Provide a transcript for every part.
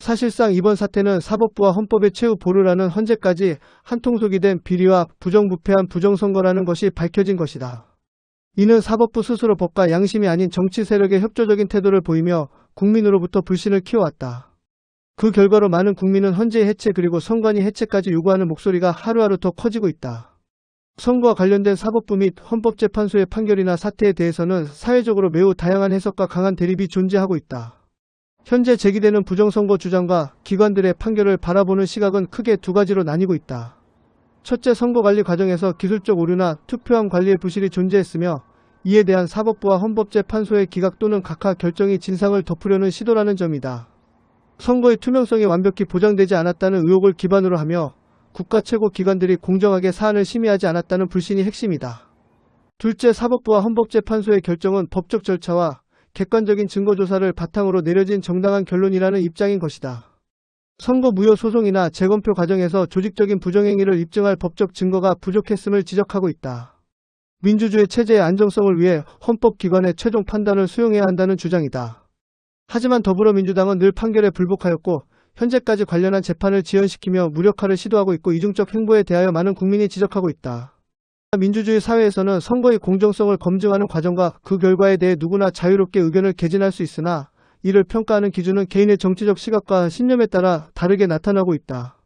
사실상 이번 사태는 사법부와 헌법의 최후 보루라는 헌재까지 한통속이 된 비리와 부정부패한 부정선거라는 것이 밝혀진 것이다. 이는 사법부 스스로 법과 양심이 아닌 정치 세력의 협조적인 태도를 보이며 국민으로부터 불신을 키워왔다. 그 결과로 많은 국민은 헌재의 해체 그리고 선관위 해체까지 요구하는 목소리가 하루하루 더 커지고 있다. 선거와 관련된 사법부 및 헌법재판소의 판결이나 사태에 대해서는 사회적으로 매우 다양한 해석과 강한 대립이 존재하고 있다. 현재 제기되는 부정선거 주장과 기관들의 판결을 바라보는 시각은 크게 두 가지로 나뉘고 있다. 첫째, 선거관리 과정에서 기술적 오류나 투표함 관리의 부실이 존재했으며 이에 대한 사법부와 헌법재판소의 기각 또는 각하 결정이 진상을 덮으려는 시도라는 점이다. 선거의 투명성이 완벽히 보장되지 않았다는 의혹을 기반으로 하며 국가 최고 기관들이 공정하게 사안을 심의하지 않았다는 불신이 핵심이다. 둘째, 사법부와 헌법재판소의 결정은 법적 절차와 객관적인 증거조사를 바탕으로 내려진 정당한 결론이라는 입장인 것이다. 선거 무효 소송이나 재검표 과정에서 조직적인 부정행위를 입증할 법적 증거가 부족했음을 지적하고 있다. 민주주의 체제의 안정성을 위해 헌법기관의 최종 판단을 수용해야 한다는 주장이다. 하지만 더불어민주당은 늘 판결에 불복하였고 현재까지 관련한 재판을 지연시키며 무력화를 시도하고 있고 이중적 행보에 대하여 많은 국민이 지적하고 있다. 민주주의 사회에서는 선거의 공정성을 검증하는 과정과 그 결과에 대해 누구나 자유롭게 의견을 개진할 수 있으나 이를 평가하는 기준은 개인의 정치적 시각과 신념에 따라 다르게 나타나고 있다.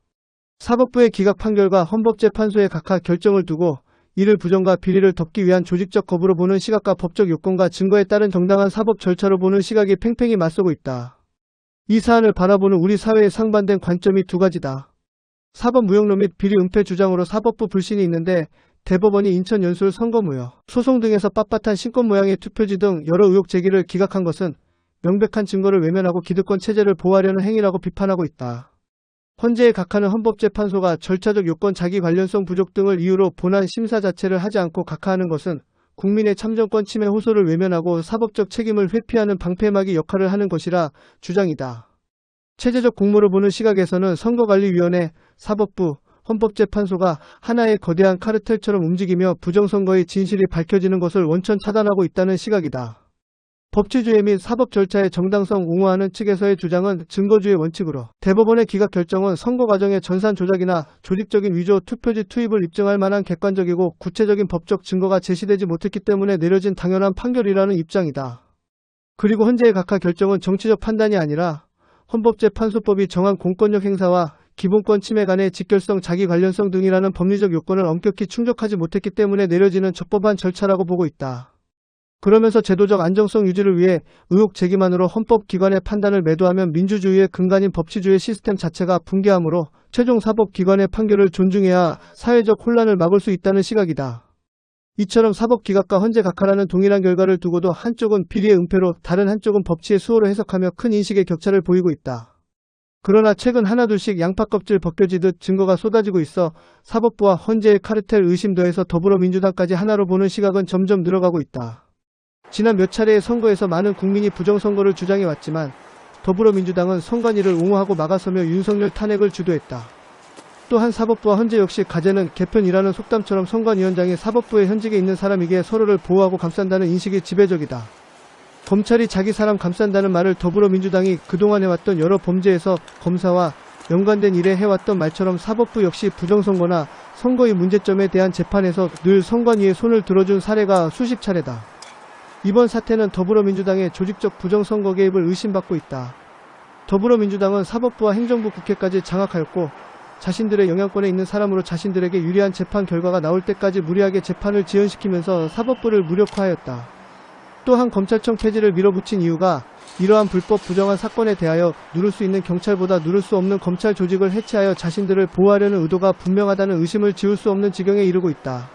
사법부의 기각 판결과 헌법재판소의 각하 결정을 두고 이를 부정과 비리를 덮기 위한 조직적 거부로 보는 시각과 법적 요건과 증거에 따른 정당한 사법 절차로 보는 시각이 팽팽히 맞서고 있다. 이 사안을 바라보는 우리 사회의 상반된 관점이 두 가지다. 사법 무용론 및 비리 은폐 주장으로 사법부 불신이 있는데 대법원이 인천 연수울 선거무효 소송 등에서 빳빳한 신권 모양의 투표지 등 여러 의혹 제기를 기각한 것은 명백한 증거를 외면하고 기득권 체제를 보호하려는 행위라고 비판하고 있다. 헌재의 각하는 헌법재판소가 절차적 요건 자기 관련성 부족 등을 이유로 본안 심사 자체를 하지 않고 각하하는 것은 국민의 참정권 침해 호소를 외면하고 사법적 책임을 회피하는 방패막이 역할을 하는 것이라 주장이다. 체제적 공모를 보는 시각에서는 선거관리위원회, 사법부, 헌법재판소가 하나의 거대한 카르텔처럼 움직이며 부정선거의 진실이 밝혀지는 것을 원천 차단하고 있다는 시각이다. 법치주의 및 사법 절차의 정당성 옹호하는 측에서의 주장은 증거주의 원칙으로 대법원의 기각 결정은 선거 과정의 전산 조작이나 조직적인 위조 투표지 투입을 입증할 만한 객관적이고 구체적인 법적 증거가 제시되지 못했기 때문에 내려진 당연한 판결이라는 입장이다. 그리고 헌재의 각하 결정은 정치적 판단이 아니라 헌법재판소법이 정한 공권력 행사와 기본권 침해 간의 직결성, 자기 관련성 등이라는 법리적 요건을 엄격히 충족하지 못했기 때문에 내려지는 적법한 절차라고 보고 있다. 그러면서 제도적 안정성 유지를 위해 의혹 제기만으로 헌법기관의 판단을 매도하면 민주주의의 근간인 법치주의 시스템 자체가 붕괴하므로 최종 사법기관의 판결을 존중해야 사회적 혼란을 막을 수 있다는 시각이다. 이처럼 사법기각과 헌재 각하라는 동일한 결과를 두고도 한쪽은 비리의 은폐로 다른 한쪽은 법치의 수호로 해석하며 큰 인식의 격차를 보이고 있다. 그러나 최근 하나둘씩 양파 껍질 벗겨지듯 증거가 쏟아지고 있어 사법부와 헌재의 카르텔 의심 더해서 더불어민주당까지 하나로 보는 시각은 점점 늘어가고 있다. 지난 몇 차례의 선거에서 많은 국민이 부정선거를 주장해왔지만 더불어민주당은 선관위를 옹호하고 막아서며 윤석열 탄핵을 주도했다. 또한 사법부와 헌재 역시 가재는 개편이라는 속담처럼 선관위원장이 사법부의 현직에 있는 사람에게 서로를 보호하고 감싼다는 인식이 지배적이다. 검찰이 자기 사람 감싼다는 말을 더불어민주당이 그동안 해왔던 여러 범죄에서 검사와 연관된 일에 해왔던 말처럼 사법부 역시 부정선거나 선거의 문제점에 대한 재판에서 늘 선관위의 손을 들어준 사례가 수십 차례다. 이번 사태는 더불어민주당의 조직적 부정선거 개입을 의심받고 있다. 더불어민주당은 사법부와 행정부 국회까지 장악하였고 자신들의 영향권에 있는 사람으로 자신들에게 유리한 재판 결과가 나올 때까지 무리하게 재판을 지연시키면서 사법부를 무력화하였다. 또한 검찰청 폐지를 밀어붙인 이유가 이러한 불법 부정한 사건에 대하여 누를 수 있는 경찰보다 누를 수 없는 검찰 조직을 해체하여 자신들을 보호하려는 의도가 분명하다는 의심을 지울 수 없는 지경에 이르고 있다.